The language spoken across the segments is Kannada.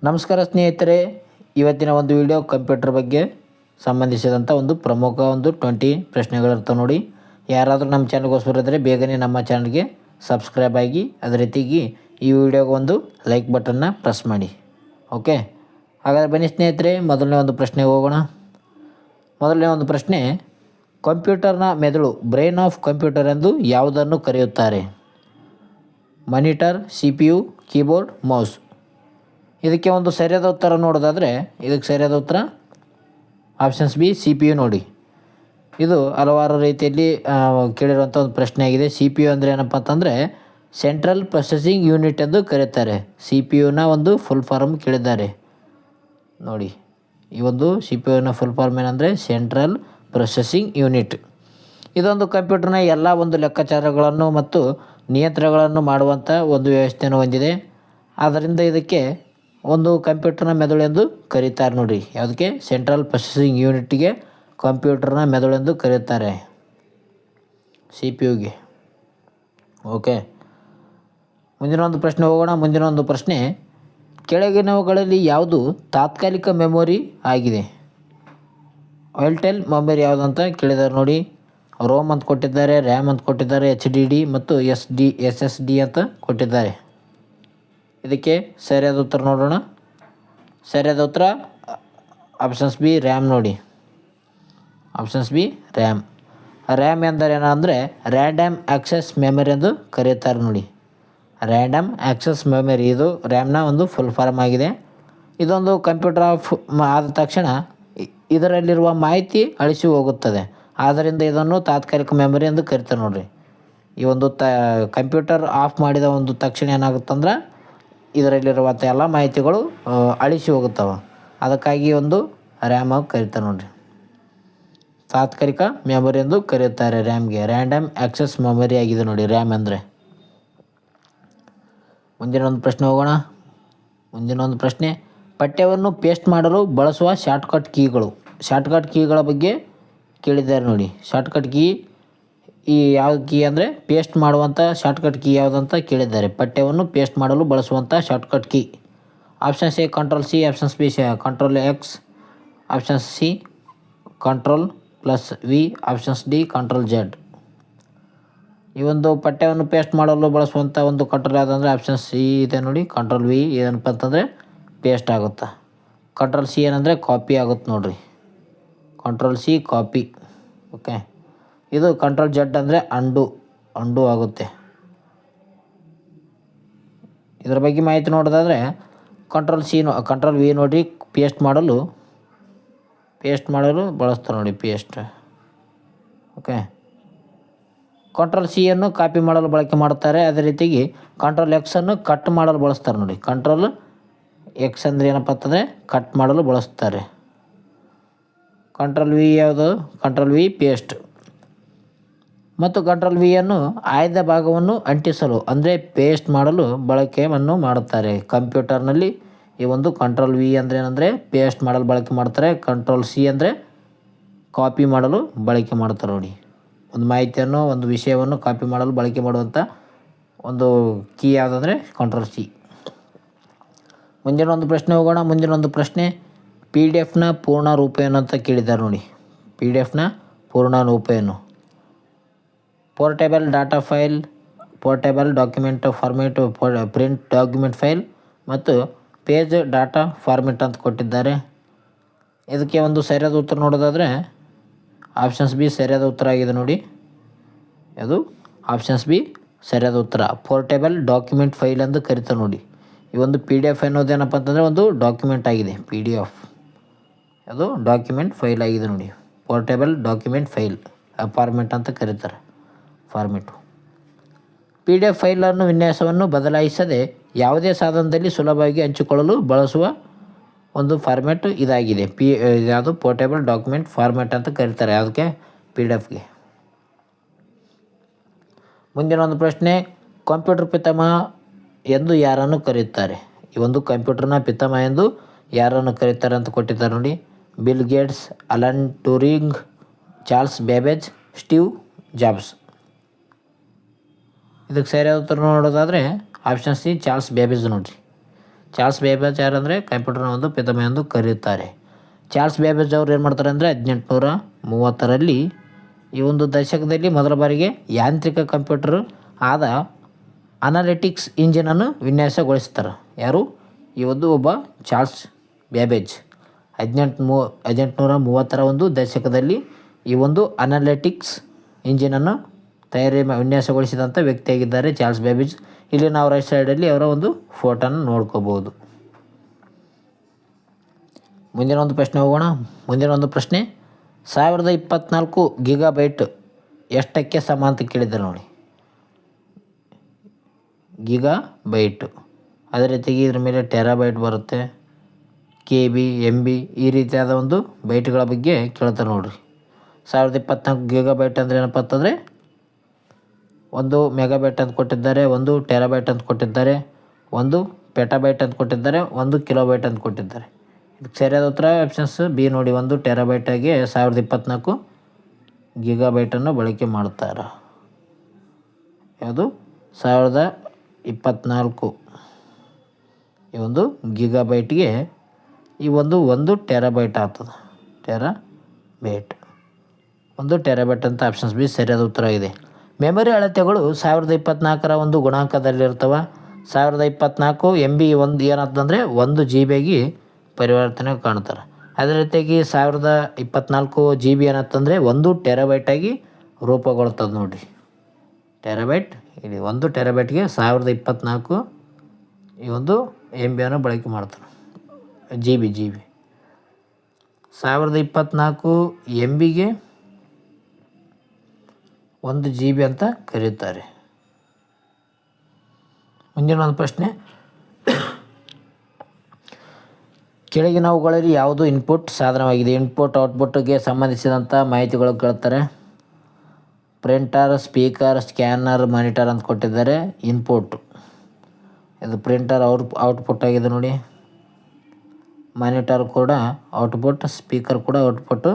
ನಮಸ್ಕಾರ ಸ್ನೇಹಿತರೆ, ಇವತ್ತಿನ ಒಂದು ವಿಡಿಯೋ ಕಂಪ್ಯೂಟರ್ ಬಗ್ಗೆ ಸಂಬಂಧಿಸಿದಂಥ ಒಂದು ಪ್ರಮುಖ 20 ಪ್ರಶ್ನೆಗಳಿರ್ತವೆ ನೋಡಿ. ಯಾರಾದರೂ ನಮ್ಮ ಚಾನಲ್ಗೋಸ್ಕರ ಇದ್ದರೆ ಬೇಗನೆ ನಮ್ಮ ಚಾನಲ್ಗೆ ಸಬ್ಸ್ಕ್ರೈಬ್ ಆಗಿ, ಅದೇ ರೀತಿಯಾಗಿ ಈ ವಿಡಿಯೋಗೆ ಒಂದು ಲೈಕ್ ಬಟನ್ನ ಪ್ರೆಸ್ ಮಾಡಿ. ಓಕೆ, ಹಾಗಾದರೆ ಬನ್ನಿ ಸ್ನೇಹಿತರೆ, ಮೊದಲನೇ ಒಂದು ಪ್ರಶ್ನೆಗೆ ಹೋಗೋಣ. ಮೊದಲನೇ ಒಂದು ಪ್ರಶ್ನೆ, ಕಂಪ್ಯೂಟರ್ನ ಮೆದುಳು ಬ್ರೈನ್ ಆಫ್ ಕಂಪ್ಯೂಟರ್ ಎಂದು ಯಾವುದನ್ನು ಕರೆಯುತ್ತಾರೆ? Monitor, CPU, keyboard, mouse. ಇದಕ್ಕೆ ಒಂದು ಸರಿಯಾದ ಉತ್ತರ ನೋಡೋದಾದರೆ, ಇದಕ್ಕೆ ಸರಿಯಾದ ಉತ್ತರ ಆಪ್ಷನ್ಸ್ ಬಿ, CPU ನೋಡಿ. ಇದು ಹಲವಾರು ರೀತಿಯಲ್ಲಿ ಕೇಳಿರುವಂಥ ಒಂದು ಪ್ರಶ್ನೆ ಆಗಿದೆ. CPU ಅಂದರೆ ಏನಪ್ಪ ಅಂತಂದರೆ ಸೆಂಟ್ರಲ್ ಪ್ರೊಸೆಸಿಂಗ್ ಯೂನಿಟ್ ಎಂದು ಕರೀತಾರೆ. CPUನ ಒಂದು ಫುಲ್ ಫಾರ್ಮ್ ಕೇಳಿದ್ದಾರೆ ನೋಡಿ. ಈ ಒಂದು CPUನ ಫುಲ್ ಫಾರ್ಮ್ ಏನಂದರೆ ಸೆಂಟ್ರಲ್ ಪ್ರೊಸೆಸಿಂಗ್ ಯೂನಿಟ್. ಇದೊಂದು ಕಂಪ್ಯೂಟರ್ನ ಎಲ್ಲ ಒಂದು ಲೆಕ್ಕಾಚಾರಗಳನ್ನು ಮತ್ತು ನಿಯಂತ್ರಣಗಳನ್ನು ಮಾಡುವಂಥ ಒಂದು ವ್ಯವಸ್ಥೆಯನ್ನು ಹೊಂದಿದೆ. ಆದ್ದರಿಂದ ಇದಕ್ಕೆ ಒಂದು ಕಂಪ್ಯೂಟರ್ನ ಮೆದುಳು ಎಂದು ಕರೀತಾರೆ ನೋಡಿ. ಯಾವುದಕ್ಕೆ? ಸೆಂಟ್ರಲ್ ಪ್ರೊಸೆಸಿಂಗ್ ಯೂನಿಟ್ಗೆ ಕಂಪ್ಯೂಟರ್ನ ಮೆದುಳು ಎಂದು ಕರೀತಾರೆ, CPUಗೆ. ಓಕೆ, ಮುಂದಿನ ಒಂದು ಪ್ರಶ್ನೆ ಹೋಗೋಣ. ಮುಂದಿನ ಒಂದು ಪ್ರಶ್ನೆ, ಕೆಳಗಿನವುಗಳಲ್ಲಿ ಯಾವುದು ತಾತ್ಕಾಲಿಕ ಮೆಮೊರಿ ಆಗಿದೆ? ವಾಲಟೈಲ್ ಮೆಮೊರಿ ಯಾವುದಂತ ಕೇಳಿದ್ದಾರೆ ನೋಡಿ. ರೋಮ್ ಅಂತ ಕೊಟ್ಟಿದ್ದಾರೆ, ರ್ಯಾಮ್ ಅಂತ ಕೊಟ್ಟಿದ್ದಾರೆ, HDD ಮತ್ತು SSD ಅಂತ ಕೊಟ್ಟಿದ್ದಾರೆ. ಇದಕ್ಕೆ ಸರಿಯಾದ ಉತ್ತರ ನೋಡೋಣ. ಸರಿಯಾದ ಉತ್ತರ ಆಪ್ಷನ್ಸ್ ಬಿ, ರ್ಯಾಮ್ ನೋಡಿ. Options B, RAM. ರ್ಯಾಮ್ ಎಂದರೇನು ಅಂದರೆ ರ್ಯಾಂಡಮ್ ಆಕ್ಸೆಸ್ ಮೆಮೊರಿ ಎಂದು ಕರೆಯುತ್ತಾರೆ ನೋಡಿ. ರ್ಯಾಂಡಮ್ ಆಕ್ಸೆಸ್ ಮೆಮೊರಿ, ಇದು ರ್ಯಾಮ್ನ ಒಂದು ಫುಲ್ ಫಾರ್ಮ್ ಆಗಿದೆ. ಇದೊಂದು ಕಂಪ್ಯೂಟರ್ ಆಫ್ ಆದ ತಕ್ಷಣ ಇದರಲ್ಲಿರುವ ಮಾಹಿತಿ ಅಳಿಸಿ ಹೋಗುತ್ತದೆ. ಆದ್ದರಿಂದ ಇದನ್ನು ತಾತ್ಕಾಲಿಕ ಮೆಮೊರಿ ಎಂದು ಕರಿತಾರೆ ನೋಡಿರಿ. ಈ ಒಂದು ಕಂಪ್ಯೂಟರ್ ಆಫ್ ಮಾಡಿದ ಒಂದು ತಕ್ಷಣ ಏನಾಗುತ್ತಂದ್ರೆ ಇದರಲ್ಲಿರುವಂಥ ಎಲ್ಲ ಮಾಹಿತಿಗಳು ಅಳಿಸಿ ಹೋಗುತ್ತವೆ. ಅದಕ್ಕಾಗಿ ಒಂದು ರ್ಯಾಮ್ ಆಗಿ ಕರೀತಾರೆ ನೋಡಿರಿ. ತಾತ್ಕಾಲಿಕ ಮೆಮೊರಿ ಎಂದು ಕರೆಯುತ್ತಾರೆ ರ್ಯಾಮ್ಗೆ. ರ್ಯಾಂಡಮ್ ಆಕ್ಸೆಸ್ ಮೆಮೊರಿ ಆಗಿದೆ ನೋಡಿ ರ್ಯಾಮ್ ಅಂದರೆ. ಮುಂದಿನ ಒಂದು ಪ್ರಶ್ನೆ ಹೋಗೋಣ. ಮುಂದಿನ ಒಂದು ಪ್ರಶ್ನೆ, ಪಠ್ಯವನ್ನು ಪೇಸ್ಟ್ ಮಾಡಲು ಬಳಸುವ ಶಾರ್ಟ್ಕಟ್ ಕೀಗಳು. ಶಾರ್ಟ್ಕಟ್ ಕೀಗಳ ಬಗ್ಗೆ ಕೇಳಿದ್ದಾರೆ ನೋಡಿ. ಶಾರ್ಟ್ಕಟ್ ಕೀ ಈ ಯಾವ ಕೀ ಅಂದರೆ ಪೇಸ್ಟ್ ಮಾಡುವಂಥ ಶಾರ್ಟ್ಕಟ್ ಕೀ ಯಾವುದಂತ ಕೇಳಿದ್ದಾರೆ. ಪಠ್ಯವನ್ನು ಪೇಸ್ಟ್ ಮಾಡಲು ಬಳಸುವಂಥ shortcut key. Options A control C, options B control X, options C Ctrl+V, options D control Z. ಈ ಒಂದು ಪಠ್ಯವನ್ನು ಪೇಸ್ಟ್ ಮಾಡಲು ಬಳಸುವಂಥ ಒಂದು ಕಂಟ್ರೋಲ್ ಯಾವುದಂದ್ರೆ ಆಪ್ಷನ್ ಸಿ ಇದೆ ನೋಡಿ, ಕಂಟ್ರೋಲ್ V. ಏನಪ್ಪ ಅಂತಂದರೆ ಪೇಸ್ಟ್ ಆಗುತ್ತೆ. ಕಂಟ್ರೋಲ್ C ಏನಂದರೆ ಕಾಪಿ ಆಗುತ್ತೆ ನೋಡಿರಿ. Control C copy. ಓಕೆ, ಇದು ಕಂಟ್ರೋಲ್ Z ಅಂದರೆ ಅಂಡು ಆಗುತ್ತೆ. ಇದರ ಬಗ್ಗೆ ಮಾಹಿತಿ ನೋಡೋದಾದರೆ ಕಂಟ್ರೋಲ್ V ನೋಡಿ, ಪೇಸ್ಟ್ ಮಾಡಲು ಬಳಸ್ತಾರೆ ನೋಡಿ, ಪೇಸ್ಟ್. ಓಕೆ, ಕಂಟ್ರೋಲ್ C ಅನ್ನು ಕಾಪಿ ಮಾಡಲು ಬಳಕೆ ಮಾಡ್ತಾರೆ. ಅದೇ ರೀತಿಯಾಗಿ ಕಂಟ್ರೋಲ್ X ಅನ್ನು ಕಟ್ ಮಾಡಲು ಬಳಸ್ತಾರೆ ನೋಡಿ. ಕಂಟ್ರೋಲ್ X ಅಂದರೆ ಏನಪ್ಪ ಅಂತಂದರೆ ಕಟ್ ಮಾಡಲು ಬಳಸ್ತಾರೆ. ಕಂಟ್ರೋಲ್ V ಯಾವುದು? Control V paste. ಮತ್ತು ಕಂಟ್ರೋಲ್ V ಅನ್ನು ಆಯ್ದ ಭಾಗವನ್ನು ಅಂಟಿಸಲು ಅಂದರೆ ಪೇಸ್ಟ್ ಮಾಡಲು ಬಳಕೆಯನ್ನು ಮಾಡುತ್ತಾರೆ ಕಂಪ್ಯೂಟರ್ನಲ್ಲಿ. ಈ ಒಂದು ಕಂಟ್ರೋಲ್ V ಅಂದರೆ ಏನಂದರೆ ಪೇಸ್ಟ್ ಮಾಡಲು ಬಳಕೆ ಮಾಡ್ತಾರೆ. ಕಂಟ್ರೋಲ್ C ಅಂದರೆ ಕಾಪಿ ಮಾಡಲು ಬಳಕೆ ಮಾಡ್ತಾರೆ ನೋಡಿ. ಒಂದು ಮಾಹಿತಿಯನ್ನು, ಒಂದು ವಿಷಯವನ್ನು ಕಾಪಿ ಮಾಡಲು ಬಳಕೆ ಮಾಡುವಂಥ ಒಂದು ಕೀ ಯಾವುದಂದರೆ ಕಂಟ್ರೋಲ್ C. ಮುಂದಿನ ಒಂದು ಪ್ರಶ್ನೆ ಹೋಗೋಣ. ಮುಂದಿನ ಒಂದು ಪ್ರಶ್ನೆ, PDF ಪೂರ್ಣ ರೂಪ ಏನು ಅಂತ ಕೇಳಿದ್ದಾರೆ ನೋಡಿ. PDF ಪೂರ್ಣ ರೂಪ ಏನು? Portable data file, portable document format, print document file ಮತ್ತು ಪೇಜ್ ಡಾಟಾ ಫಾರ್ಮೇಟ್ ಅಂತ ಕೊಟ್ಟಿದ್ದಾರೆ. ಇದಕ್ಕೆ ಒಂದು ಸರಿಯಾದ ಉತ್ತರ ನೋಡೋದಾದರೆ ಆಪ್ಷನ್ಸ್ ಬಿ ಸರಿಯಾದ ಉತ್ತರ ಆಗಿದೆ ನೋಡಿ. ಅದು ಆಪ್ಷನ್ಸ್ ಬಿ ಸರಿಯಾದ ಉತ್ತರ. ಪೋರ್ಟೇಬಲ್ ಡಾಕ್ಯುಮೆಂಟ್ ಫೈಲ್ ಎಂದು ಕರಿತಾರೆ ನೋಡಿ. ಈ ಒಂದು PDF ಅನ್ನೋದೇನಪ್ಪ ಅಂತಂದರೆ ಒಂದು ಡಾಕ್ಯುಮೆಂಟ್ ಆಗಿದೆ. PDF ಅದು ಡಾಕ್ಯುಮೆಂಟ್ ಫೈಲ್ ಆಗಿದೆ ನೋಡಿ. ಪೋರ್ಟೇಬಲ್ ಡಾಕ್ಯುಮೆಂಟ್ ಫೈಲ್ ಫಾರ್ಮೇಟ್ ಅಂತ ಕರೀತಾರೆ. ಫಾರ್ಮೇಟು PDF ಫೈಲನ್ನು ವಿನ್ಯಾಸವನ್ನು ಬದಲಾಯಿಸದೆ ಯಾವುದೇ ಸಾಧನದಲ್ಲಿ ಸುಲಭವಾಗಿ ಹಂಚಿಕೊಳ್ಳಲು ಬಳಸುವ ಒಂದು ಫಾರ್ಮೇಟ್ ಇದಾಗಿದೆ. ಯಾವುದು? ಪೋರ್ಟೇಬಲ್ ಡಾಕ್ಯುಮೆಂಟ್ ಫಾರ್ಮೇಟ್ ಅಂತ ಕರೀತಾರೆ ಅದಕ್ಕೆ, PDFಗೆ. ಮುಂದಿನ ಒಂದು ಪ್ರಶ್ನೆ, ಕಂಪ್ಯೂಟರ್ ಪಿತಾಮಹ ಎಂದು ಯಾರನ್ನು ಕರೆಯುತ್ತಾರೆ? ಈ ಒಂದು ಕಂಪ್ಯೂಟರ್ನ ಪಿತಾಮಹ ಎಂದು ಯಾರನ್ನು ಕರೀತಾರೆ ಅಂತ ಕೊಟ್ಟಿದ್ದಾರೆ ನೋಡಿ. Bill Gates, Alan Turing, Charles Babbage, Steve Jobs. ಇದಕ್ಕೆ ಸರಿಯಾದ ಉತ್ತರ ನೋಡೋದಾದರೆ ಆಪ್ಷನ್ ಸಿ ಚಾರ್ಲ್ಸ್ ಬೇಬೇಜ್ ನೋಡಿರಿ. ಚಾರ್ಲ್ಸ್ ಬೇಬೇಜ್ ಯಾರಂದರೆ ಕಂಪ್ಯೂಟರ್ನ ಒಂದು ಪಿತಾಮಹ ಎಂದು ಕರೆಯುತ್ತಾರೆ. ಚಾರ್ಲ್ಸ್ ಬೇಬೇಜ್ ಅವರು ಏನು ಮಾಡ್ತಾರೆ ಅಂದರೆ 1830ರಲ್ಲಿ ಈ ಒಂದು ದಶಕದಲ್ಲಿ ಮೊದಲ ಬಾರಿಗೆ ಯಾಂತ್ರಿಕ ಕಂಪ್ಯೂಟರ್ ಆದ ಅನಾಲಿಟಿಕ್ಸ್ ಇಂಜಿನನ್ನು ವಿನ್ಯಾಸಗೊಳಿಸ್ತಾರೆ. ಯಾರು? ಈ ಒಂದು ಒಬ್ಬ ಚಾರ್ಲ್ಸ್ ಬೇಬೇಜ್ 1830ರ ಒಂದು ದಶಕದಲ್ಲಿ ಈ ಒಂದು ಅನಾಲಿಟಿಕ್ಸ್ ಇಂಜಿನನ್ನು ವಿನ್ಯಾಸಗೊಳಿಸಿದಂಥ ವ್ಯಕ್ತಿಯಾಗಿದ್ದಾರೆ ಚಾರ್ಲ್ಸ್ ಬೇಬೇಜ್. ಇಲ್ಲಿ ನಾವು ರೈಟ್ ಸೈಡಲ್ಲಿ ಅವರ ಒಂದು ಫೋಟೋನ ನೋಡ್ಕೋಬೋದು. ಮುಂದಿನ ಒಂದು ಪ್ರಶ್ನೆ ಹೋಗೋಣ. ಮುಂದಿನ ಒಂದು ಪ್ರಶ್ನೆ 1024 ಗಿಗಾಬೈಟ್ ಎಷ್ಟಕ್ಕೆ ಸಮ ಅಂತ ಕೇಳಿದ್ದಾರೆ ನೋಡಿ. ಗಿಗಾಬೈಟ್, ಅದೇ ರೀತಿಯಾಗಿ ಇದ್ರ ಮೇಲೆ ಟೆರಾಬೈಟ್ ಬರುತ್ತೆ, KB, MB ಈ ರೀತಿಯಾದ ಒಂದು ಬೈಟ್ಗಳ ಬಗ್ಗೆ ಕೇಳ್ತಾರೆ ನೋಡಿರಿ. 1024 ಗಿಗಾಬೈಟ್ ಅಂದರೆ ಏನಪ್ಪ ಅಂತಂದರೆ 1 ಮೆಗಾಬೈಟ್ ಅಂತ ಕೊಟ್ಟಿದ್ದಾರೆ, 1 ಟೆರಾಬೈಟ್ ಅಂತ ಕೊಟ್ಟಿದ್ದಾರೆ, 1 ಪೆಟಾಬೈಟ್ ಅಂತ ಕೊಟ್ಟಿದ್ದಾರೆ, 1 ಕಿಲೋಬೈಟ್ ಅಂತ ಕೊಟ್ಟಿದ್ದಾರೆ. ಇದಕ್ಕೆ ಸರಿಯಾದ ಉತ್ತರ ಆಪ್ಷನ್ಸ್ ಬಿ ನೋಡಿ. 1 ಟೆರಾಬೈಟಾಗಿ 1024 ಗಿಗಾಬೈಟನ್ನು ಬಳಕೆ ಮಾಡ್ತಾರೆ. ಯಾವುದು? 1024 ಈ ಒಂದು ಗಿಗಾಬೈಟ್ಗೆ ಈ ಒಂದು ಟೆರಾಬೈಟ್ ಆಗ್ತದೆ. ಟೆರಾಬೈಟ್ 1 ಟೆರಾಬೈಟ್ ಅಂತ ಆಪ್ಷನ್ಸ್ ಬಿ ಸರಿಯಾದ ಉತ್ತರ ಇದೆ. ಮೆಮೊರಿ ಅಳತೆಗಳು 1024ರ ಒಂದು ಗುಣಾಂಕದಲ್ಲಿರ್ತವೆ. 1024 MB ಏನಾಗ್ತದಂದರೆ 1 GB ಪರಿವರ್ತನೆ ಕಾಣ್ತಾರೆ. ಅದೇ ರೀತಿಯಾಗಿ 1024 GB ಏನತ್ತಂದರೆ 1 ಟೆರಾಬೈಟಾಗಿ ರೂಪುಗೊಳ್ತದೆ ನೋಡಿರಿ. ಟೆರಾಬೈಟ್ ಇಲ್ಲಿ 1 ಟೆರಾಬೈಟ್ಗೆ 1024 ಈ ಒಂದು MBಯನ್ನು ಬಳಕೆ ಮಾಡ್ತಾರೆ. GB 1024 MBಗೆ 1 GB ಅಂತ ಕರೆಯುತ್ತಾರೆ. ಮುಂದಿನ ಒಂದು ಪ್ರಶ್ನೆ, ಕೆಳಗಿನವುಗಳಲ್ಲಿ ಯಾವುದು ಇನ್ಪುಟ್ ಸಾಧನವಾಗಿದೆ? ಇನ್ಪುಟ್ ಔಟ್ಪುಟ್ಗೆ ಸಂಬಂಧಿಸಿದಂಥ ಮಾಹಿತಿಗಳು ಕೇಳ್ತಾರೆ. ಪ್ರಿಂಟರ್, ಸ್ಪೀಕರ್, ಸ್ಕ್ಯಾನರ್, ಮಾನಿಟರ್ ಅಂತ ಕೊಟ್ಟಿದ್ದಾರೆ. ಇನ್ಪುಟ್ ಇದು ಪ್ರಿಂಟರ್ ಔಟ್ಪುಟ್ ಆಗಿದೆ ನೋಡಿ. ಮಾನಿಟರ್ ಕೂಡ ಔಟ್ಪುಟ್, ಸ್ಪೀಕರ್ ಕೂಡ ಔಟ್ಪುಟ್ಟು,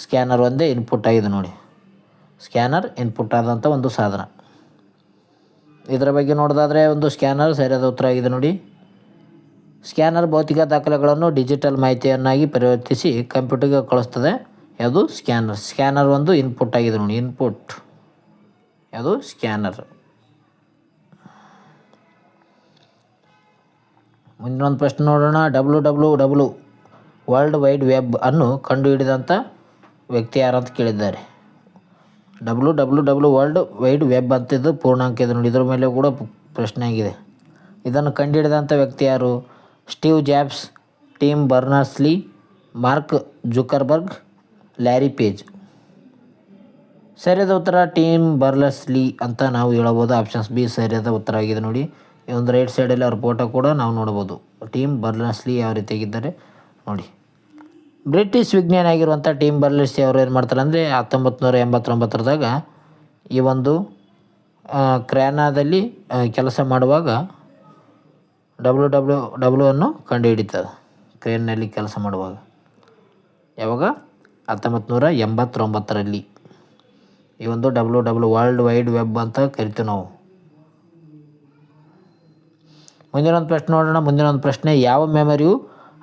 ಸ್ಕ್ಯಾನರ್ ಒಂದೇ ಇನ್ಪುಟ್ ಆಗಿದೆ ನೋಡಿ. ಸ್ಕ್ಯಾನರ್ ಇನ್ಪುಟ್ ಆದಂಥ ಒಂದು ಸಾಧನ. ಇದರ ಬಗ್ಗೆ ನೋಡೋದಾದರೆ ಒಂದು ಸ್ಕ್ಯಾನರ್ ಸರಿಯಾದ ಉತ್ತರ ಆಗಿದೆ ನೋಡಿ. ಸ್ಕ್ಯಾನರ್ ಭೌತಿಕ ದಾಖಲೆಗಳನ್ನು ಡಿಜಿಟಲ್ ಮಾಹಿತಿಯನ್ನಾಗಿ ಪರಿವರ್ತಿಸಿ ಕಂಪ್ಯೂಟರ್ಗೆ ಕಳಿಸ್ತದೆ. ಯಾವುದು? ಸ್ಕ್ಯಾನರ್. ಸ್ಕ್ಯಾನರ್ ಒಂದು ಇನ್ಪುಟ್ ಆಗಿದೆ ನೋಡಿ. ಇನ್ಪುಟ್ ಯಾವುದು? ಸ್ಕ್ಯಾನರ್. ಮುಂದಿನ ಒಂದು ಪ್ರಶ್ನೆ ನೋಡೋಣ. WWW ವರ್ಲ್ಡ್ ವೈಡ್ ವೆಬ್ ಅನ್ನು ಕಂಡುಹಿಡಿದಂಥ ವ್ಯಕ್ತಿ ಯಾರು ಅಂತ ಕೇಳಿದ್ದಾರೆ. WWW ವರ್ಲ್ಡ್ ವೈಡ್ ವೆಬ್ ಅಂತಿದ್ದು ಪೂರ್ಣಾಂಕ ಇದೆ ನೋಡಿ. ಇದ್ರ ಮೇಲೆ ಕೂಡ ಪ್ರಶ್ನೆ ಆಗಿದೆ. ಇದನ್ನು ಕಂಡುಹಿಡಿದಂಥ ವ್ಯಕ್ತಿ ಯಾರು? Steve Jobs, Tim Berners Lee, Mark Zuckerberg, Larry Page. ಸರಿಯಾದ ಉತ್ತರ ಟಿಮ್ ಬರ್ನರ್ಸ್-ಲೀ ಅಂತ ನಾವು ಹೇಳಬಹುದು. ಆಪ್ಷನ್ಸ್ ಬಿ ಸರಿಯಾದ ಉತ್ತರ ಆಗಿದೆ ನೋಡಿ. ಈ ಒಂದು ರೈಟ್ ಸೈಡಲ್ಲಿ ಅವ್ರ ಫೋಟೋ ಕೂಡ ನಾವು ನೋಡ್ಬೋದು. ಟಿಮ್ ಬರ್ನರ್ಸ್-ಲೀ ಯಾವ ರೀತಿಯಾಗಿದ್ದಾರೆ ನೋಡಿ. ಬ್ರಿಟಿಷ್ ವಿಜ್ಞಾನಿ ಆಗಿರುವಂಥ ಟಿಮ್ ಬರ್ನರ್ಸ್-ಲೀ ಅವರು ಏನು ಮಾಡ್ತಾರೆ ಅಂದರೆ 1989ದಾಗ ಈ ಒಂದು ಕ್ರ್ಯಾನಾದಲ್ಲಿ ಕೆಲಸ ಮಾಡುವಾಗ WWW ಅನ್ನು ಕಂಡುಹಿಡಿತದೆ. ಕ್ರೇನ್ನಲ್ಲಿ ಕೆಲಸ ಮಾಡುವಾಗ ಯಾವಾಗ? 1989ರಲ್ಲಿ. ಈ ಒಂದು WWW ವರ್ಲ್ಡ್ ವೈಡ್ ವೆಬ್ ಅಂತ ಕರಿತೀವಿ ನಾವು. ಮುಂದಿನ ಒಂದು ಪ್ರಶ್ನೆ ನೋಡೋಣ. ಮುಂದಿನ ಒಂದು ಪ್ರಶ್ನೆ, ಯಾವ ಮೆಮೊರಿಯು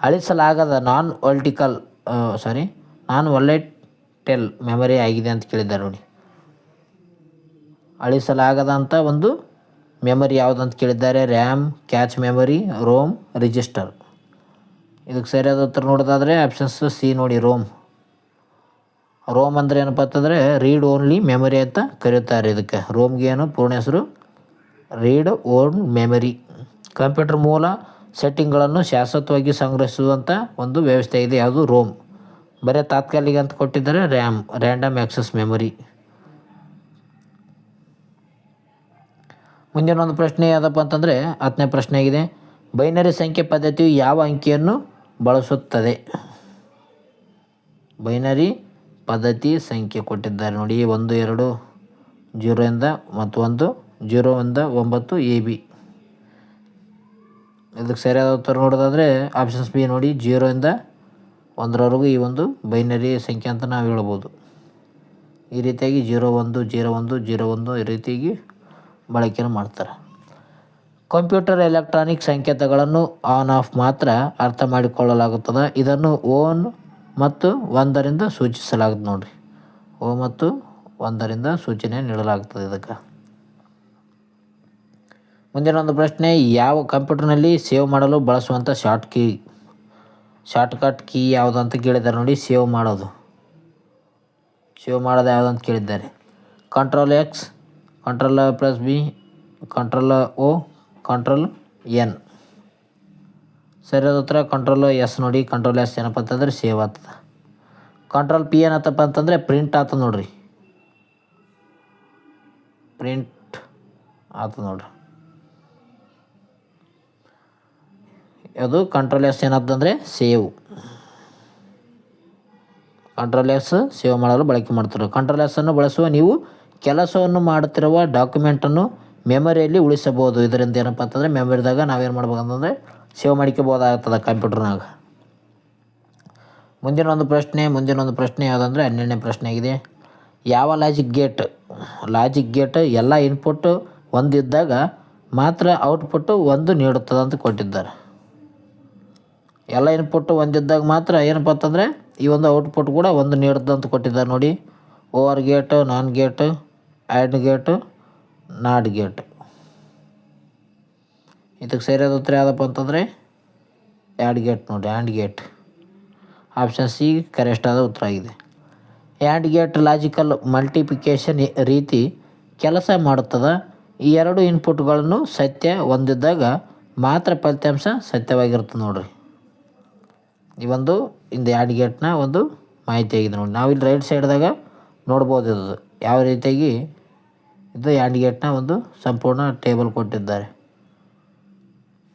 ಅಳಿಸಲಾಗದ ನಾನ್ ವಾಲೆಟೈಲ್ ಮೆಮೊರಿ ಆಗಿದೆ ಅಂತ ಕೇಳಿದ್ದಾರೆ ನೋಡಿ. ಅಳಿಸಲಾಗದಂಥ ಒಂದು ಮೆಮೊರಿ ಯಾವುದು ಅಂತ ಕೇಳಿದ್ದಾರೆ. RAM, cache memory, ROM, register. ಇದಕ್ಕೆ ಸರಿಯಾದ ಉತ್ತರ ನೋಡೋದಾದರೆ ಆಪ್ಷನ್ಸ್ ಸಿ ನೋಡಿ. ರೋಮ್ ಅಂದರೆ ಏನಪ್ಪ ಅಂತಂದರೆ ರೀಡ್ ಓನ್ಲಿ ಮೆಮೊರಿ ಅಂತ ಕರೆಯುತ್ತಾರೆ. ಇದಕ್ಕೆ ರೋಮ್ಗೆ ಏನು ಪೂರ್ಣ ಹೆಸರು? Read own memory. ಕಂಪ್ಯೂಟರ್ ಮೂಲ ಸೆಟ್ಟಿಂಗ್ಗಳನ್ನು ಶಾಶ್ವತವಾಗಿ ಸಂಗ್ರಹಿಸುವಂಥ ಒಂದು ವ್ಯವಸ್ಥೆ ಇದೆ. ಯಾವುದು? ರೋಮ್. ಬರೀ ತಾತ್ಕಾಲಿಕ ಅಂತ ಕೊಟ್ಟಿದ್ದಾರೆ ರ್ಯಾಮ್, ರ್ಯಾಂಡಮ್ ಆಕ್ಸೆಸ್ ಮೆಮೊರಿ. ಮುಂದಿನ ಒಂದು ಪ್ರಶ್ನೆ ಯಾವುದಪ್ಪ ಅಂತಂದರೆ 10ನೇ ಪ್ರಶ್ನೆ ಆಗಿದೆ. ಬೈನರಿ ಸಂಖ್ಯೆ ಪದ್ಧತಿಯು ಯಾವ ಅಂಕಿಯನ್ನು ಬಳಸುತ್ತದೆ? ಬೈನರಿ ಪದ್ಧತಿ ಸಂಖ್ಯೆ ಕೊಟ್ಟಿದ್ದಾರೆ ನೋಡಿ. 1, 2, 0 ಮತ್ತು 1, 0 9 AB. ಇದಕ್ಕೆ ಸರಿಯಾದ ಉತ್ತರ ನೋಡೋದಾದರೆ ಆಪ್ಷನ್ಸ್ ಬಿ ನೋಡಿ. 0 1ರವರೆಗೂ ಈ ಒಂದು ಬೈನರಿ ಸಂಖ್ಯೆ ಅಂತ ನಾವು ಹೇಳ್ಬೋದು. ಈ ರೀತಿಯಾಗಿ 0 1 0 1 0 1 ಈ ರೀತಿಯಾಗಿ ಬಳಕೆಯನ್ನು ಮಾಡ್ತಾರೆ. ಕಂಪ್ಯೂಟರ್ ಎಲೆಕ್ಟ್ರಾನಿಕ್ ಸಂಕೇತಗಳನ್ನು ಆನ್ ಆಫ್ ಮಾತ್ರ ಅರ್ಥ ಮಾಡಿಕೊಳ್ಳಲಾಗುತ್ತದೆ. ಇದನ್ನು ಓನ್ ಮತ್ತು 1ರಿಂದ ಸೂಚಿಸಲಾಗುತ್ತದೆ ನೋಡಿರಿ. ಓ ಮತ್ತು 1ರಿಂದ ಸೂಚನೆ ನೀಡಲಾಗುತ್ತದೆ ಇದಕ್ಕೆ. ಮುಂದಿನ ಒಂದು ಪ್ರಶ್ನೆ, ಯಾವ ಕಂಪ್ಯೂಟರ್ನಲ್ಲಿ ಸೇವ್ ಮಾಡಲು ಬಳಸುವಂಥ ಶಾರ್ಟ್ಕಟ್ ಕೀ ಯಾವುದು ಅಂತ ಕೇಳಿದ್ದಾರೆ ನೋಡಿ. ಸೇವ್ ಮಾಡೋದು ಯಾವುದು ಅಂತ ಕೇಳಿದ್ದಾರೆ. Ctrl+X, Ctrl+B, Ctrl+O, Ctrl+N. ಸರಿಯಾದ ಉತ್ತರ Ctrl+S ನೋಡಿ. Ctrl+S ಏನಪ್ಪ ಅಂತಂದ್ರೆ ಸೇವ್ ಆಗ್ತದೆ. Ctrl+P ಏನತ್ತಪ್ಪ ಅಂತಂದರೆ ಪ್ರಿಂಟ್ ಆಗ್ತದೆ ನೋಡ್ರಿ. ಪ್ರಿಂಟ್ ಆಗ್ತದೆ ನೋಡ್ರಿ. ಅದು Ctrl+S ಏನಾಗ್ತಂದರೆ ಸೇವ್. Ctrl+S ಸೇವ್ ಮಾಡಲು ಬಳಕೆ ಮಾಡ್ತಾರೆ. Ctrl+S ಅನ್ನು ಬಳಸುವ ನೀವು ಕೆಲಸವನ್ನು ಮಾಡುತ್ತಿರುವ ಡಾಕ್ಯುಮೆಂಟನ್ನು ಮೆಮೊರಿಯಲ್ಲಿ ಉಳಿಸಬಹುದು. ಇದರಿಂದ ಏನಪ್ಪ ಅಂತಂದರೆ ಮೆಮೊರಿದಾಗ ನಾವೇನು ಮಾಡ್ಬೇಕಂತಂದರೆ ಸೇವ್ ಮಾಡ್ಕೋಬೋದಾಗ್ತದೆ ಕಂಪ್ಯೂಟರ್ನಾಗ. ಮುಂದಿನ ಒಂದು ಪ್ರಶ್ನೆ ಯಾವುದಂದ್ರೆ 12ನೇ ಪ್ರಶ್ನೆ ಆಗಿದೆ. ಯಾವ ಲಾಜಿಕ್ ಗೇಟ್ ಎಲ್ಲ ಇನ್ಪುಟ್ ಒಂದಿದ್ದಾಗ ಮಾತ್ರ ಔಟ್ಪುಟ್ಟು 1 ನೀಡುತ್ತದೆ ಅಂತ ಕೊಟ್ಟಿದ್ದಾರೆ. ಎಲ್ಲ ಇನ್ಪುಟ್ ಒಂದಿದ್ದಾಗ ಮಾತ್ರ ಏನಪ್ಪ ಅಂತಂದರೆ ಈ ಒಂದು ಔಟ್ಪುಟ್ ಕೂಡ 1 ನೀಡುತ್ತದೆ ಅಂತ ಕೊಟ್ಟಿದ್ದಾರೆ ನೋಡಿ. Over gate, non gate, and gate, not gate. ಇದಕ್ಕೆ ಸರಿಯಾದ ಉತ್ತರ ಯಾವುದಪ್ಪ ಅಂತಂದರೆ ಆ್ಯಂಡ್ ಗೇಟ್ ನೋಡಿ. And gate option C correct ಆದ ಉತ್ತರ ಆಗಿದೆ. ಆ್ಯಂಡ್ ಗೇಟ್ ಲಾಜಿಕಲ್ ಮಲ್ಟಿಪ್ಲಿಕೇಶನ್ ರೀತಿ ಕೆಲಸ ಮಾಡುತ್ತದೆ. ಈ 2 ಇನ್ಪುಟ್ಗಳನ್ನು ಸತ್ಯ ಹೊಂದಿದ್ದಾಗ ಮಾತ್ರ ಫಲಿತಾಂಶ ಸತ್ಯವಾಗಿರ್ತದೆ ನೋಡ್ರಿ. ಈ ಒಂದು ಆ್ಯಂಡ್ ಗೇಟ್ನ ಒಂದು ಮಾಹಿತಿ ಆಗಿದೆ ನೋಡಿ. ನಾವಿಲ್ಲಿ ರೈಟ್ ಸೈಡ್ದಾಗ ನೋಡ್ಬೋದು ಇದು ಯಾವ ರೀತಿಯಾಗಿ ಇದು ಆ್ಯಂಡ್ ಗೇಟ್ನ ಒಂದು ಸಂಪೂರ್ಣ ಟೇಬಲ್ ಕೊಟ್ಟಿದ್ದಾರೆ.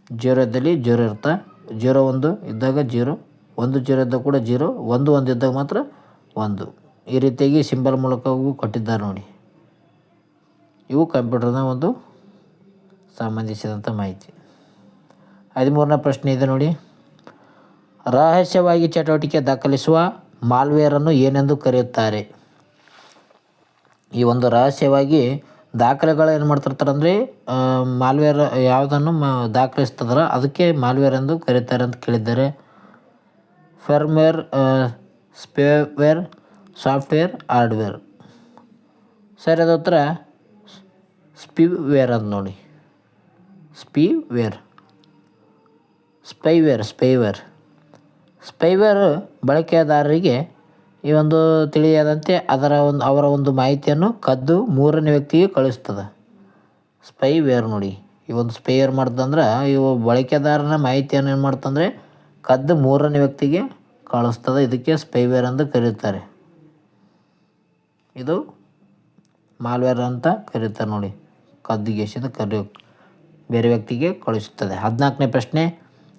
0 ಇದ್ದಲ್ಲಿ 0 ಇರುತ್ತೆ, 0 1 ಇದ್ದಾಗ 0, 1 0 ಇದ್ದಾಗ ಕೂಡ 0, 1 1 ಇದ್ದಾಗ ಮಾತ್ರ 1. ಈ ರೀತಿಯಾಗಿ ಸಿಂಬಲ್ ಮೂಲಕವೂ ಕೊಟ್ಟಿದ್ದಾರೆ ನೋಡಿ. ಇವು ಕಂಪ್ಯೂಟರ್ನ ಒಂದು ಸಂಬಂಧಿಸಿದಂಥ ಮಾಹಿತಿ. 13ನೇ ಪ್ರಶ್ನೆ ಇದೆ ನೋಡಿ. ರಹಸ್ಯವಾಗಿ ಚಟುವಟಿಕೆ ದಾಖಲಿಸುವ ಮಾಲ್ವೇರನ್ನು ಏನೆಂದು ಕರೆಯುತ್ತಾರೆ? ಈ ಒಂದು ರಹಸ್ಯವಾಗಿ ದಾಖಲೆಗಳು ಏನು ಮಾಡ್ತಿರ್ತಾರೆ ಅಂದರೆ ಮಾಲ್ವೇರ್ ಯಾವುದನ್ನು ದಾಖಲಿಸ್ತದಲ್ಲ ಅದಕ್ಕೆ ಮಾಲ್ವೇರ್ ಎಂದು ಕರೀತಾರೆ ಅಂತ ಕೇಳಿದ್ದಾರೆ. Firmware, spyware, software, hardware. ಸರಿಯಾದ ಉತ್ತರ ಸ್ಪೈವೇರ್ ಅಂತ ನೋಡಿ. ಸ್ಪೈವೇರ್ ಬಳಕೆದಾರರಿಗೆ ಈ ಒಂದು ತಿಳಿಯದಂತೆ ಅವರ ಒಂದು ಮಾಹಿತಿಯನ್ನು ಕದ್ದು 3ನೇ ವ್ಯಕ್ತಿಗೆ ಕಳಿಸ್ತದೆ. ಸ್ಪೈವೇರ್ ನೋಡಿ. ಈ ಒಂದು ಸ್ಪೈವೇರ್ ಮಾಡ್ತಂದ್ರೆ ಇವು ಬಳಕೆದಾರನ ಮಾಹಿತಿಯನ್ನು ಏನು ಮಾಡ್ತಂದರೆ ಕದ್ದು 3ನೇ ವ್ಯಕ್ತಿಗೆ ಕಳಿಸ್ತದೆ. ಇದಕ್ಕೆ ಸ್ಪೈವೇರ್ ಅಂತ ಕರೀತಾರೆ. ಇದು ಮಾಲ್ವೇರ್ ಅಂತ ಕರೀತಾರೆ ನೋಡಿ. ಕದ್ದುಗೆಸಿದ ಬೇರೆ ವ್ಯಕ್ತಿಗೆ ಕಳಿಸುತ್ತದೆ. 14ನೇ ಪ್ರಶ್ನೆ.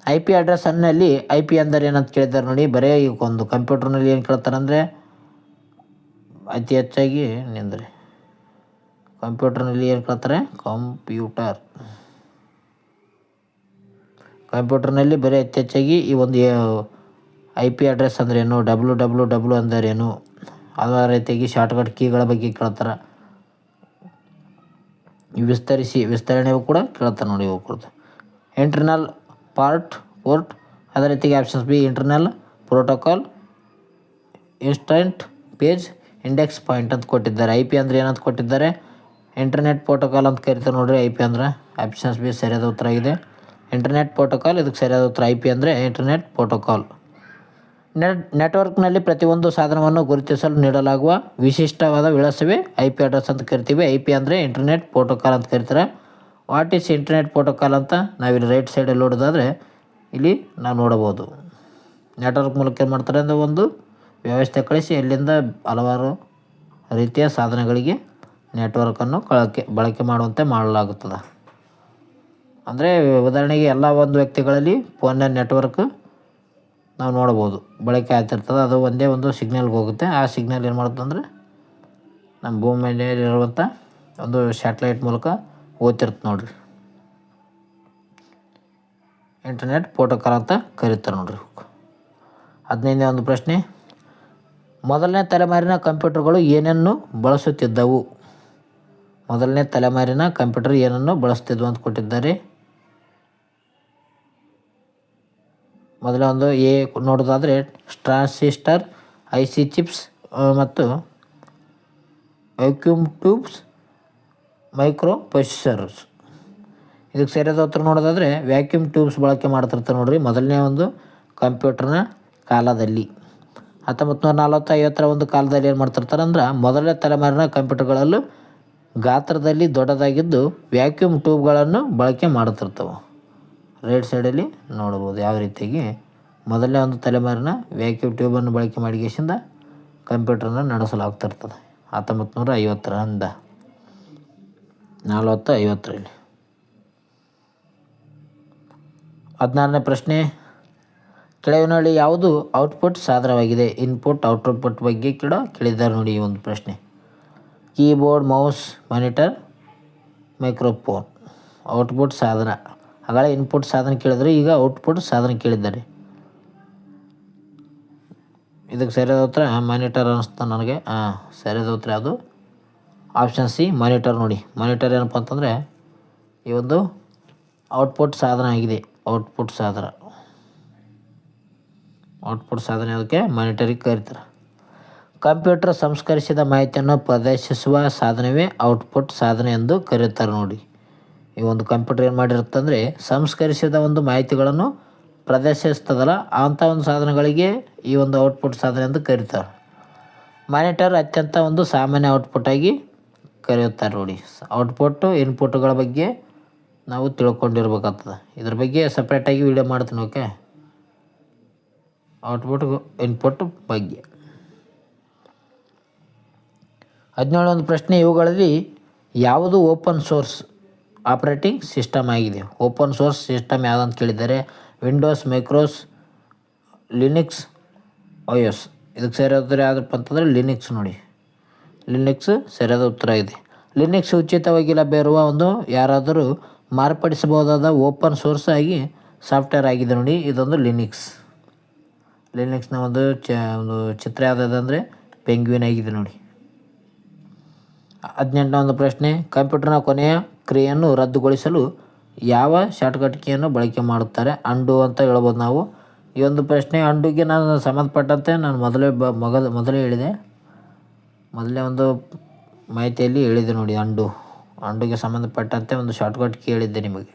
IP ಅಡ್ರೆಸ್ನಲ್ಲಿ IP ಅಂದರೆ ಏನಂತ ಕೇಳಿದ್ದಾರೆ ನೋಡಿ. ಬರೀ ಈ ಒಂದು ಕಂಪ್ಯೂಟರ್ನಲ್ಲಿ ಏನು ಕೇಳ್ತಾರೆ ಅಂದರೆ ಅತಿ ಹೆಚ್ಚಾಗಿ ಕಂಪ್ಯೂಟರ್ನಲ್ಲಿ ಏನು ಕೇಳ್ತಾರೆ ಕಂಪ್ಯೂಟರ್ನಲ್ಲಿ ಬರೀ ಅತಿ ಹೆಚ್ಚಾಗಿ ಈ ಒಂದು IP ಅಡ್ರೆಸ್ ಅಂದ್ರೇನು, www ಅಂದರೇನು, ಅದೇ ರೀತಿಯಾಗಿ ಶಾರ್ಟ್ಕಟ್ ಕೀಗಳ ಬಗ್ಗೆ ಕೇಳ್ತಾರೆ. ವಿಸ್ತರಣೆಯೂ ಕೂಡ ಕೇಳ್ತಾರೆ ನೋಡಿ. ಇವು ಕುರಿತು ಇಂಟರ್ನಲ್ ಪೋರ್ಟ್, ಅದೇ ರೀತಿಯಾಗಿ options B internal protocol, instant page, index point ಅಂತ ಕೊಟ್ಟಿದ್ದಾರೆ. IP ಅಂದರೆ ಏನಂತ ಕೊಟ್ಟಿದ್ದಾರೆ? ಇಂಟರ್ನೆಟ್ ಪ್ರೋಟೋಕಾಲ್ ಅಂತ ಕರಿತಾರೆ ನೋಡಿರಿ. IP ಅಂದ್ರೆ ಆಪ್ಷನ್ಸ್ ಬಿ ಸರಿಯಾದ ಉತ್ತರ ಆಗಿದೆ. ಇಂಟರ್ನೆಟ್ ಪ್ರೋಟೋಕಾಲ್ ಇದಕ್ಕೆ ಸರಿಯಾದ ಉತ್ತರ. IP ಅಂದರೆ ಇಂಟರ್ನೆಟ್ ಪ್ರೋಟೋಕಾಲ್. ನೆಟ್ವರ್ಕ್ನಲ್ಲಿ ಪ್ರತಿಯೊಂದು ಸಾಧನವನ್ನು ಗುರುತಿಸಲು ನೀಡಲಾಗುವ ವಿಶಿಷ್ಟವಾದ ವಿಳಾಸವೇ IP ಅಡ್ರೆಸ್ ಅಂತ ಕರಿತೀವಿ. IP ಅಂದರೆ ಇಂಟರ್ನೆಟ್ ಪ್ರೋಟೋಕಾಲ್ ಅಂತ ಕರೀತಾರೆ. ವಾಟ್ ಈಸ್ ಇಂಟರ್ನೆಟ್ ಪ್ರೋಟೋಕಾಲ್ ಅಂತ ನಾವಿಲ್ಲಿ ರೈಟ್ ಸೈಡಲ್ಲಿ ನೋಡೋದಾದರೆ ಇಲ್ಲಿ ನಾವು ನೋಡಬಹುದು. ನೆಟ್ವರ್ಕ್ ಮೂಲಕ ಏನು ಮಾಡ್ತಾರೆ ಅಂದರೆ ಒಂದು ವ್ಯವಸ್ಥೆ ಕಳಿಸಿ ಅಲ್ಲಿಂದ ಹಲವಾರು ರೀತಿಯ ಸಾಧನಗಳಿಗೆ ನೆಟ್ವರ್ಕನ್ನು ಬಳಕೆ ಮಾಡುವಂತೆ ಮಾಡಲಾಗುತ್ತದೆ. ಅಂದರೆ ಉದಾಹರಣೆಗೆ ಎಲ್ಲ ಒಂದು ವ್ಯಕ್ತಿಗಳಲ್ಲಿ ಫೋನ್ನ ನೆಟ್ವರ್ಕ್ ನಾವು ನೋಡ್ಬೋದು ಬಳಕೆ ಆಗ್ತಿರ್ತದೆ. ಅದು ಒಂದೇ ಒಂದು ಸಿಗ್ನಲ್ಗೆ ಹೋಗುತ್ತೆ. ಆ ಸಿಗ್ನಲ್ ಏನು ಮಾಡುತ್ತೆ ಅಂದರೆ ನಮ್ಮ ಭೂಮಿ ಮೇಲೆ ಇರುವಂಥ ಒಂದು ಸ್ಯಾಟಲೈಟ್ ಮೂಲಕ ಓದ್ತಿರುತ್ತೆ ನೋಡಿರಿ. ಇಂಟರ್ನೆಟ್ ಪ್ರೋಟೋಕಾಲ್ ಅಂತ ಕರೀತಾರೆ ನೋಡಿರಿ. 15ನೇ ಒಂದು ಪ್ರಶ್ನೆ. ಮೊದಲನೇ ತಲೆಮಾರಿನ ಕಂಪ್ಯೂಟರ್ಗಳು ಏನನ್ನು ಬಳಸುತ್ತಿದ್ದವು? ಮೊದಲನೇ ತಲೆಮಾರಿನ ಕಂಪ್ಯೂಟರ್ ಏನನ್ನು ಬಳಸ್ತಿದ್ವು ಅಂತ ಕೊಟ್ಟಿದ್ದಾರೆ. ಮೊದಲ ಒಂದು ಎ ನೋಡೋದಾದರೆ ಟ್ರಾನ್ಸಿಸ್ಟರ್, IC ಚಿಪ್ಸ್ ಮತ್ತು ವ್ಯಾಕ್ಯೂಮ್ ಟ್ಯೂಬ್ಸ್, ಮೈಕ್ರೋ ಪ್ರೊಸೆಸರ್ಸ್. ಇದಕ್ಕೆ ಸರಿಯಾದ ಉತ್ತರ ನೋಡೋದಾದರೆ ವ್ಯಾಕ್ಯೂಮ್ ಟ್ಯೂಬ್ಸ್ ಬಳಕೆ ಮಾಡ್ತಿರ್ತಾರೆ ನೋಡ್ರಿ ಮೊದಲನೇ ಒಂದು ಕಂಪ್ಯೂಟರ್ನ ಕಾಲದಲ್ಲಿ. 1940-50ರ ಒಂದು ಕಾಲದಲ್ಲಿ ಏನು ಮಾಡ್ತಿರ್ತಾರೆ ಅಂದ್ರೆ ಮೊದಲನೇ ತಲೆಮಾರಿನ ಕಂಪ್ಯೂಟರ್ಗಳಲ್ಲೂ ಗಾತ್ರದಲ್ಲಿ ದೊಡ್ಡದಾಗಿದ್ದು ವ್ಯಾಕ್ಯೂಮ್ ಟ್ಯೂಬ್ಗಳನ್ನು ಬಳಕೆ ಮಾಡುತ್ತಿರ್ತವೆ. ರೈಟ್ ಸೈಡಲ್ಲಿ ನೋಡ್ಬೋದು ಯಾವ ರೀತಿಯಾಗಿ ಮೊದಲನೇ ಒಂದು ತಲೆಮಾರಿನ ವ್ಯಾಕ್ಯೂಮ್ ಟ್ಯೂಬನ್ನು ಬಳಕೆ ಮಾಡಿಗೆಸಿಂದ ಕಂಪ್ಯೂಟರ್ನ ನಡೆಸಲಾಗ್ತಿರ್ತದೆ 1950ರಿಂದ 40-50ರಲ್ಲಿ. 16ನೇ ಪ್ರಶ್ನೆ, ಕೆಳಗಿನಲ್ಲಿ ಯಾವುದು ಔಟ್ಪುಟ್ ಸಾಧನವಾಗಿದೆ? ಇನ್ಪುಟ್ ಔಟ್ಪುಟ್ ಬಗ್ಗೆ ಕೇಳಿದ್ದಾರೆ ನೋಡಿ ಈ ಒಂದು ಪ್ರಶ್ನೆ. Keyboard, mouse, monitor, microphone. Output ಸಾಧನ. ಹಾಗಾದರೆ ಇನ್ಪುಟ್ ಸಾಧನ ಕೇಳಿದರೆ ಈಗ ಔಟ್ಪುಟ್ ಸಾಧನ ಕೇಳಿದ್ದಾರೆ. ಇದಕ್ಕೆ ಸರಿಯಾದ ಉತ್ತರ ಮಾನಿಟರ್ ಅನ್ನಿಸ್ತಾ ನನಗೆ. ಸರಿಯಾದ ಉತ್ತರ ಅದು ಆಪ್ಷನ್ ಸಿ ಮಾನಿಟರ್. ನೋಡಿ ಮಾನಿಟರ್ ಏನಪ್ಪ ಅಂತಂದರೆ ಈ ಒಂದು ಔಟ್ಪುಟ್ ಸಾಧನ ಆಗಿದೆ. ಔಟ್ಪುಟ್ ಸಾಧನ ಅದಕ್ಕೆ ಮಾನಿಟರಿಗೆ ಕರೀತಾರೆ. ಕಂಪ್ಯೂಟರ್ ಸಂಸ್ಕರಿಸಿದ ಮಾಹಿತಿಯನ್ನು ಪ್ರದರ್ಶಿಸುವ ಸಾಧನವೇ ಔಟ್ಪುಟ್ ಸಾಧನ ಎಂದು ಕರೆಯುತ್ತಾರೆ ನೋಡಿ. ಈ ಒಂದು ಕಂಪ್ಯೂಟರ್ ಏನು ಮಾಡಿರುತ್ತಂದರೆ ಸಂಸ್ಕರಿಸಿದ ಒಂದು ಮಾಹಿತಿಗಳನ್ನು ಪ್ರದರ್ಶಿಸ್ತದಲ್ಲ ಅಂಥ ಒಂದು ಸಾಧನಗಳಿಗೆ ಈ ಒಂದು ಔಟ್ಪುಟ್ ಸಾಧನ ಎಂದು ಕರೀತಾರೆ. ಮಾನಿಟರ್ ಅತ್ಯಂತ ಒಂದು ಸಾಮಾನ್ಯ ಔಟ್ಪುಟ್ ಆಗಿ ಕರೆಯುತ್ತಾರೆ ನೋಡಿ. ಔಟ್ಪುಟ್ಟು ಇನ್ಪುಟ್ಗಳ ಬಗ್ಗೆ ನಾವು ತಿಳ್ಕೊಂಡಿರ್ಬೇಕಾಗ್ತದೆ. ಇದ್ರ ಬಗ್ಗೆ ಸಪ್ರೇಟಾಗಿ ವಿಡಿಯೋ ಮಾಡ್ತೀನಿ. ಓಕೆ, ಔಟ್ಪುಟ್ ಇನ್ಪುಟ್ ಬಗ್ಗೆ. 17 ಒಂದು ಪ್ರಶ್ನೆ, ಇವುಗಳಲ್ಲಿ ಯಾವುದು ಓಪನ್ ಸೋರ್ಸ್ ಆಪರೇಟಿಂಗ್ ಸಿಸ್ಟಮ್ ಆಗಿದೆ? ಓಪನ್ ಸೋರ್ಸ್ ಸಿಸ್ಟಮ್ ಯಾವುದಂತ ಕೇಳಿದ್ದಾರೆ. Windows, micros, Linux, OS. ಇದಕ್ಕೆ ಸರಿಯಾದ ಉತ್ತರ ಯಾವುದಪ್ಪ ಅಂತಂದರೆ ಲಿನಿಕ್ಸ್. ನೋಡಿ ಲಿನಿಕ್ಸ್ ಸರಿಯಾದ ಉತ್ತರ ಇದೆ. ಲಿನಿಕ್ಸ್ ಉಚಿತವಾಗಿ ಲಭ್ಯ ಇರುವ ಒಂದು ಯಾರಾದರೂ ಮಾರ್ಪಡಿಸಬಹುದಾದ ಓಪನ್ ಸೋರ್ಸ್ ಆಗಿ ಸಾಫ್ಟ್ವೇರ್ ಆಗಿದೆ ನೋಡಿ ಇದೊಂದು ಲಿನಿಕ್ಸ್ನ ಒಂದು ಚಿತ್ರ ಯಾವುದಂದರೆ ಪೆಂಗ್ವಿನ್ ಆಗಿದೆ ನೋಡಿ. 18ನೇ ಒಂದು ಪ್ರಶ್ನೆ, ಕಂಪ್ಯೂಟರ್ನ ಕೊನೆಯ ಕ್ರಿಯೆಯನ್ನು ರದ್ದುಗೊಳಿಸಲು ಯಾವ ಶಾರ್ಟ್ಕಟ್ ಕೀಯನ್ನು ಬಳಕೆ ಮಾಡುತ್ತಾರೆ? ಅಂಡು ಅಂತ ಹೇಳ್ಬೋದು ನಾವು. ಈ ಒಂದು ಪ್ರಶ್ನೆ ಅಂಡುಗೆ ನಾನು ಸಂಬಂಧಪಟ್ಟಂತೆ ನಾನು ಮೊದಲೇ ಹೇಳಿದೆ. ಮೊದಲನೇ ಒಂದು ಮಾಹಿತಿಯಲ್ಲಿ ಹೇಳಿದೆ ನೋಡಿ. ಅಂಡುಗೆ ಸಂಬಂಧಪಟ್ಟಂತೆ ಒಂದು ಶಾರ್ಟ್ಕಟ್ ಕೀ ಹೇಳಿದ್ದೆ ನಿಮಗೆ.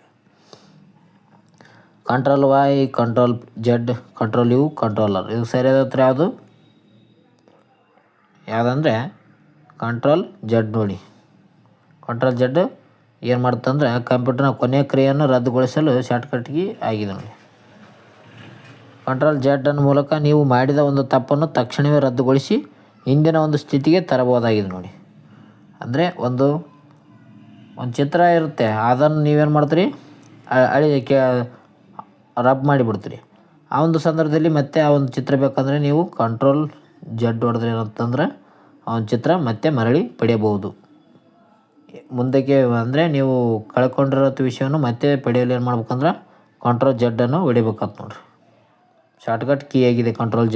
Ctrl+Y, Ctrl+Z, Ctrl+U, Ctrl+R. ಇದು ಸರಿಯಾದ ಉತ್ತರ ಯಾವುದಂದರೆ Ctrl+Z ನೋಡಿ. Ctrl+Z ಏನು ಮಾಡುತ್ತಂದ್ರೆ ಕಂಪ್ಯೂಟರ್ನ ಕೊನೆಯ ಕ್ರಿಯೆಯನ್ನು ರದ್ದುಗೊಳಿಸಲು ಶಾರ್ಟ್ಕಟ್ ಕೀ ಆಗಿದೆ ನೋಡಿ. Ctrl+Z ಮೂಲಕ ನೀವು ಮಾಡಿದ ಒಂದು ತಪ್ಪನ್ನು ತಕ್ಷಣವೇ ರದ್ದುಗೊಳಿಸಿ ಹಿಂದಿನ ಒಂದು ಸ್ಥಿತಿಗೆ ತರಬಹುದಾಗಿದೆ ನೋಡಿ. ಅಂದರೆ ಒಂದು ಚಿತ್ರ ಇರುತ್ತೆ, ಅದನ್ನು ನೀವೇನು ಮಾಡ್ತೀರಿ ರಬ್ ಮಾಡಿಬಿಡ್ತೀರಿ. ಆ ಒಂದು ಸಂದರ್ಭದಲ್ಲಿ ಮತ್ತೆ ಆ ಒಂದು ಚಿತ್ರ ಬೇಕಂದರೆ ನೀವು Ctrl+Z ಹೊಡೆದ್ರೆ ಏನಂತಂದ್ರೆ ಆ ಒಂದು ಚಿತ್ರ ಮತ್ತೆ ಮರಳಿ ಪಡೆಯಬಹುದು. ಮುಂದಕ್ಕೆ ಅಂದರೆ ನೀವು ಕಳ್ಕೊಂಡಿರೋ ವಿಷಯವನ್ನು ಮತ್ತೆ ಪಡೆಯಲು ಏನು ಮಾಡ್ಬೇಕಂದ್ರೆ Ctrl+Z ಹೊಡಿಬೇಕಾಗ್ತದೆ ನೋಡಿರಿ. ಶಾರ್ಟ್ಕಟ್ ಕೀ ಆಗಿದೆ Ctrl+Z.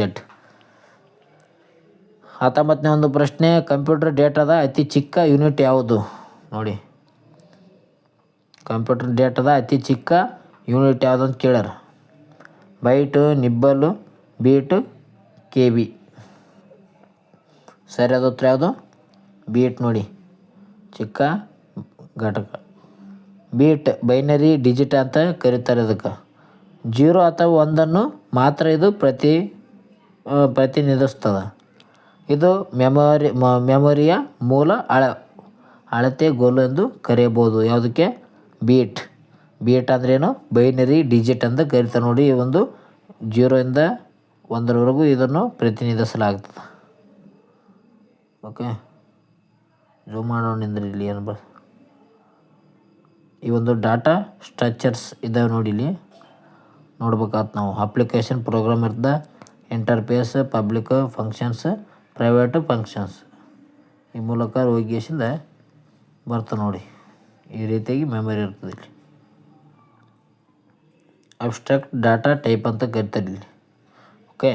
19ನೇ ಒಂದು ಪ್ರಶ್ನೆ, ಕಂಪ್ಯೂಟರ್ ಡೇಟಾದ ಅತಿ ಚಿಕ್ಕ ಯೂನಿಟ್ ಯಾವುದು? ನೋಡಿ ಕಂಪ್ಯೂಟರ್ ಡೇಟಾದ ಅತಿ ಚಿಕ್ಕ ಯೂನಿಟ್ ಯಾವುದಂತ ಕೇಳ್ಯಾರ. Byte, nibble, bit, KB. ಸರಿಯಾದ ಉತ್ತರ ಯಾವುದು? ಬೀಟ್ ನೋಡಿ, ಚಿಕ್ಕ ಘಟಕ. ಬೀಟ್ ಬೈನರಿ ಡಿಜಿಟ್ ಅಂತ ಕರೀತಾರೆ. ಅದಕ್ಕೆ 0 ಅಥವಾ 1 ಮಾತ್ರ ಇದು ಪ್ರತಿನಿಧಿಸ್ತದೆ. ಇದು ಮೆಮೊರಿಯ ಮೂಲ ಅಳತೆಗೋಲು ಎಂದು ಕರೆಯಬಹುದು. ಯಾವುದಕ್ಕೆ? ಬೀಟ್ ಅಂದ್ರೇನು? ಬೈನರಿ ಡಿಜಿಟ್ ಅಂತ ಕರೀತಾರೆ ನೋಡಿ. ಈ ಒಂದು 0ರಿಂದ 1ರವರೆಗೂ ಇದನ್ನು ಪ್ರತಿನಿಧಿಸಲಾಗ್ತದೆ. ಓಕೆ, ಜೂಮ್ ಮಾಡೋಣಿಂದ್ರೆ ಇಲ್ಲಿ ಏನು ಈ ಒಂದು ಡಾಟಾ ಸ್ಟ್ರಕ್ಚರ್ಸ್ ಇದ್ದಾವೆ ನೋಡಿ. ಇಲ್ಲಿ ನೋಡ್ಬೇಕಾಗ್ತದೆ ನಾವು. ಅಪ್ಲಿಕೇಶನ್, ಪ್ರೋಗ್ರಾಮ್ ಇರ್ತದೆ, interface, public functions, private functions. ಈ ಮೂಲಕ ಹೋಗಿಸಿಂದ ಬರ್ತದೆ ನೋಡಿ. ಈ ರೀತಿಯಾಗಿ ಮೆಮೊರಿ ಇರ್ತದೆ. ಇಲ್ಲಿ ಅಬ್ಸ್ಟ್ರಾಕ್ಟ್ ಡಾಟಾ ಟೈಪ್ ಅಂತ ಕರಿತಾರೆ ಇಲ್ಲಿ. ಓಕೆ,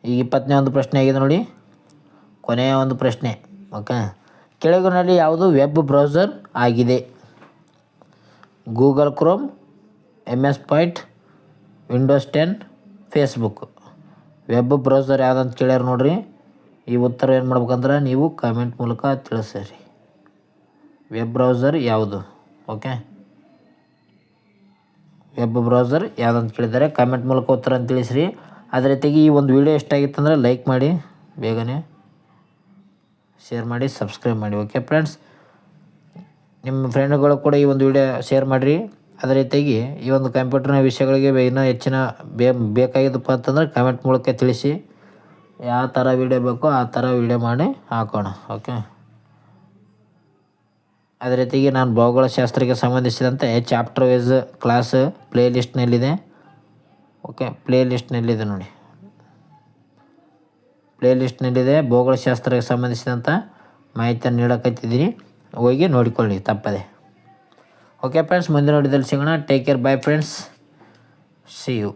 ಈಗ 20ನೇ ಒಂದು ಪ್ರಶ್ನೆ ಆಗಿದೆ ನೋಡಿ, ಕೊನೆಯ ಒಂದು ಪ್ರಶ್ನೆ. ಓಕೆ, ಕೆಳಗಿನಲ್ಲಿ ಯಾವುದು ವೆಬ್ ಬ್ರೌಸರ್ ಆಗಿದೆ? Google Chrome, MS point, Windows 10, Facebook. Web browser ಯಾವುದಂತ ಕೇಳ್ಯಾರ ನೋಡಿರಿ. ಈ ಉತ್ತರ ಏನು ಮಾಡ್ಬೇಕಂದ್ರೆ ನೀವು ಕಾಮೆಂಟ್ ಮೂಲಕ ತಿಳಿಸಿರಿ. ವೆಬ್ ಬ್ರೌಸರ್ ಯಾವುದು? ಓಕೆ, ವೆಬ್ ಬ್ರೌಸರ್ ಯಾವುದಂತ ಕೇಳಿದ್ದಾರೆ, ಕಾಮೆಂಟ್ ಮೂಲಕ ಉತ್ತರ ಅಂತ ತಿಳಿಸ್ರಿ. ಅದೇ ರೀತಿಯಾಗಿ ಈ ಒಂದು ವಿಡಿಯೋ ಇಷ್ಟ ಆಗಿತ್ತು ಅಂದರೆ ಲೈಕ್ ಮಾಡಿ, ಬೇಗನೆ ಶೇರ್ ಮಾಡಿ, ಸಬ್ಸ್ಕ್ರೈಬ್ ಮಾಡಿ. ಓಕೆ ಫ್ರೆಂಡ್ಸ್, ನಿಮ್ಮ ಫ್ರೆಂಡ್ಗಳು ಕೂಡ ಈ ಒಂದು ವಿಡಿಯೋ ಶೇರ್ ಮಾಡಿರಿ. ಅದೇ ರೀತಿಯಾಗಿ ಈ ಒಂದು ಕಂಪ್ಯೂಟರ್ನ ವಿಷಯಗಳಿಗೆ ಇನ್ನೂ ಹೆಚ್ಚಿನ ಬೇಕಾಗಿದ್ದಪ್ಪ ಅಂತಂದರೆ ಕಾಮೆಂಟ್ ಮೂಲಕ ತಿಳಿಸಿ. ಯಾವ ಥರ ವಿಡಿಯೋ ಬೇಕೋ ಆ ಥರ ವಿಡಿಯೋ ಮಾಡಿ ಹಾಕೋಣ. ಓಕೆ, ಅದೇ ರೀತಿಯಾಗಿ ನಾನು ಭೌಗೋಳಶಾಸ್ತ್ರಕ್ಕೆ ಸಂಬಂಧಿಸಿದಂತೆ ಚಾಪ್ಟರ್ ವೈಸ್ ಕ್ಲಾಸ್ ಪ್ಲೇ ಲಿಸ್ಟ್ನಲ್ಲಿದೆ. ಓಕೆ, ಪ್ಲೇ ಲಿಸ್ಟ್ನಲ್ಲಿದೆ ನೋಡಿ, ಪ್ಲೇ ಲಿಸ್ಟ್ನಲ್ಲಿದೆ. ಭೌಗೋಳಶಾಸ್ತ್ರಕ್ಕೆ ಸಂಬಂಧಿಸಿದಂಥ ಮಾಹಿತಿಯನ್ನು ನೀಡಕತ್ತಿದ್ದೀನಿ, ಹೋಗಿ ನೋಡಿಕೊಳ್ಳಿ ತಪ್ಪದೆ. ಓಕೆ ಫ್ರೆಂಡ್ಸ್, ಮುಂದಿನ ವಿಡಿಯೋದಲ್ಲಿ ಸಿಗೋಣ. Take care, bye friends, see you.